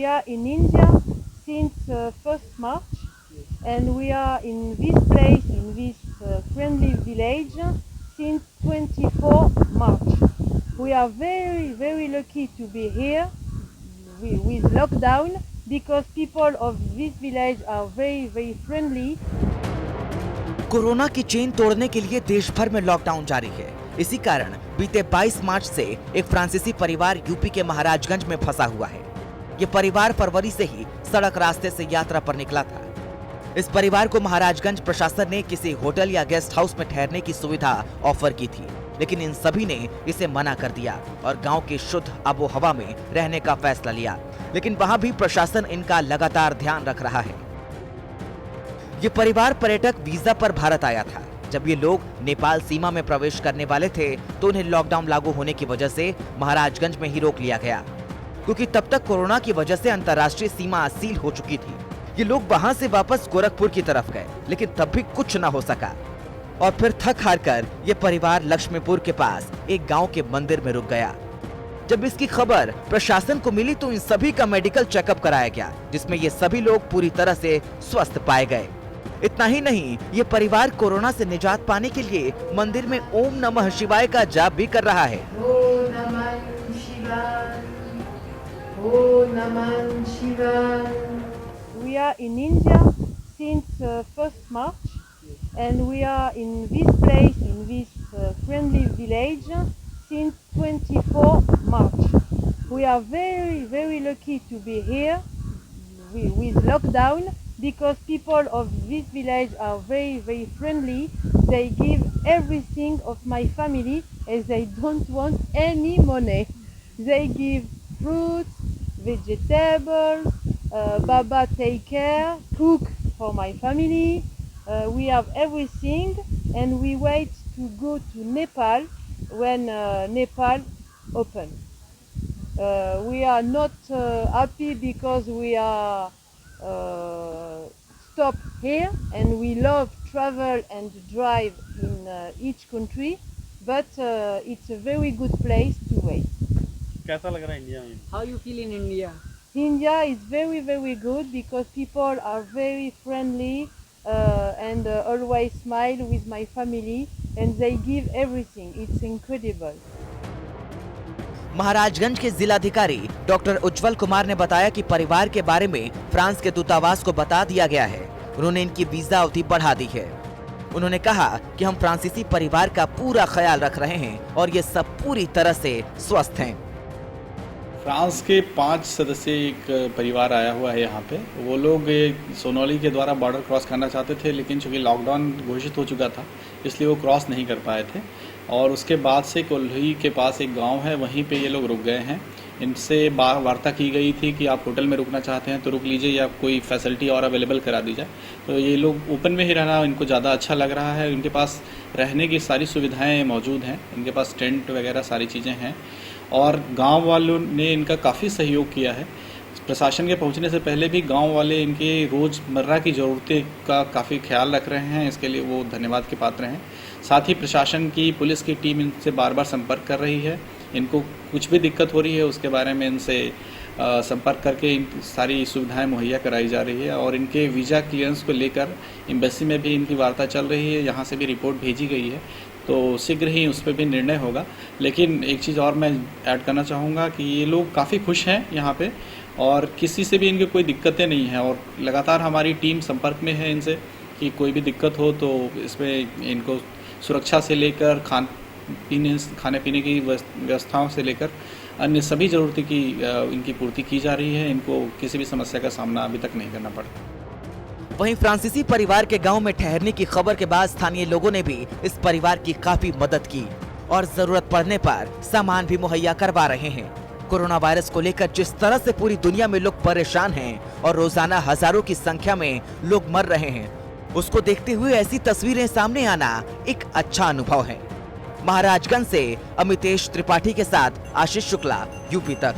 are in India since 1st March, and we are in this place, in this friendly village, since 24 March. We are very, very lucky to be here with lockdown because people of this village are very, very friendly. Corona की chain तोड़ने के लिए देश भर में lockdown जारी है। इसी कारण बीते 22 मार्च से एक फ्रांसीसी परिवार यूपी के महाराजगंज में फंसा हुआ है। ये परिवार फरवरी से ही सड़क रास्ते से यात्रा पर निकला था। इस परिवार को महाराजगंज प्रशासन ने किसी होटल या गेस्ट हाउस में ठहरने की सुविधा ऑफर की थी, लेकिन इन सभी ने इसे मना कर दिया और गांव की शुद्ध आबो हवा में रहने का फैसला लिया। लेकिन वहां भी प्रशासन इनका लगातार ध्यान रख रहा है। ये परिवार पर्यटक वीजा पर भारत आया था। जब ये लोग नेपाल सीमा में प्रवेश करने वाले थे तो उन्हें लॉकडाउन लागू होने की वजह से महाराजगंज में ही रोक लिया गया, क्योंकि तब तक कोरोना की वजह से अंतर्राष्ट्रीय सीमा सील हो चुकी थी। ये लोग वहां से वापस गोरखपुर की तरफ गए, लेकिन तब भी कुछ न हो सका और फिर थक हार कर ये परिवार लक्ष्मीपुर के पास एक गाँव के मंदिर में रुक गया। जब इसकी खबर प्रशासन को मिली तो इन सभी का मेडिकल चेकअप कराया गया, जिसमें ये सभी लोग पूरी तरह से स्वस्थ पाए गए। इतना ही नहीं, ये परिवार कोरोना से निजात पाने के लिए मंदिर में ओम नमः शिवाय का जाप भी कर रहा है। ओम नमः शिवाय, ओम नमः शिवाय। We are in India since 1st March, and we are in this place, in this friendly village, since 24 March. We are very, very lucky to be here with lockdown because people of this village are very, very friendly. They give everything of my family as they don't want any money. They give fruits, vegetables, Baba take care, cook for my family. We have everything, and we wait to go to Nepal when Nepal open. We are not happy because we are stop here, and we love travel and drive in each country, but it's a very good place to wait. कैसा लग रहा है India में? How you feel in India? India is very, very good because people are very friendly and always smile with my family, and they give everything. It's incredible. Maharajganj के जिलाधिकारी doctor उज्जवल कुमार ने बताया कि परिवार के बारे में फ्रांस के दूतावास को बता दिया गया है। उन्होंने इनकी वीजा अवधि बढ़ा दी है। उन्होंने कहा कि हम फ्रांसीसी परिवार का पूरा ख्याल रख रहे हैं और ये सब पूरी तरह से स्वस्थ हैं। फ्रांस के 5 सदस्य एक परिवार आया हुआ है यहाँ पे। वो लोग सोनौली के द्वारा बॉर्डर क्रॉस करना चाहते थे, लेकिन चूँकि लॉकडाउन घोषित हो चुका था इसलिए वो क्रॉस नहीं कर पाए थे। और उसके बाद से कोल्ही के पास एक गांव है, वहीं पे ये लोग रुक गए हैं। इनसे वार्ता की गई थी कि आप होटल में रुकना चाहते हैं तो रुक लीजिए या कोई फैसिलिटी और अवेलेबल करा दी जाए। तो ये लोग ओपन में ही रहना इनको ज़्यादा अच्छा लग रहा है। इनके पास रहने की सारी सुविधाएँ मौजूद हैं, इनके पास टेंट वगैरह सारी चीज़ें हैं और गाँव वालों ने इनका काफ़ी सहयोग किया है। प्रशासन के पहुंचने से पहले भी गांव वाले इनके रोज़मर्रा की ज़रूरतें का काफ़ी ख्याल रख रहे हैं, इसके लिए वो धन्यवाद के पात्र हैं। साथ ही प्रशासन की पुलिस की टीम इनसे बार बार संपर्क कर रही है। इनको कुछ भी दिक्कत हो रही है उसके बारे में इनसे संपर्क करके सारी सुविधाएं मुहैया कराई जा रही है और इनके वीज़ा क्लियरेंस को लेकर एम्बेसी में भी इनकी वार्ता चल रही है। यहाँ से भी रिपोर्ट भेजी गई है, तो शीघ्र ही उस पर भी निर्णय होगा। लेकिन एक चीज़ और मैं ऐड करना चाहूँगा कि ये लोग काफ़ी खुश हैं यहाँ पे और किसी से भी इनकी कोई दिक्कतें नहीं हैं और लगातार हमारी टीम संपर्क में है इनसे कि कोई भी दिक्कत हो तो इसमें इनको सुरक्षा से लेकर खाने पीने की व्यवस्थाओं से लेकर अन्य सभी ज़रूरतें की इनकी पूर्ति की जा रही है। इनको किसी भी समस्या का सामना अभी तक नहीं करना पड़ा। वहीं फ्रांसीसी परिवार के गांव में ठहरने की खबर के बाद स्थानीय लोगों ने भी इस परिवार की काफी मदद की और जरूरत पड़ने पर सामान भी मुहैया करवा रहे हैं। कोरोना वायरस को लेकर जिस तरह से पूरी दुनिया में लोग परेशान हैं और रोजाना हजारों की संख्या में लोग मर रहे हैं, उसको देखते हुए ऐसी तस्वीरें सामने आना एक अच्छा अनुभव है। महाराजगंज से अमितेश त्रिपाठी के साथ आशीष शुक्ला, यूपी तक।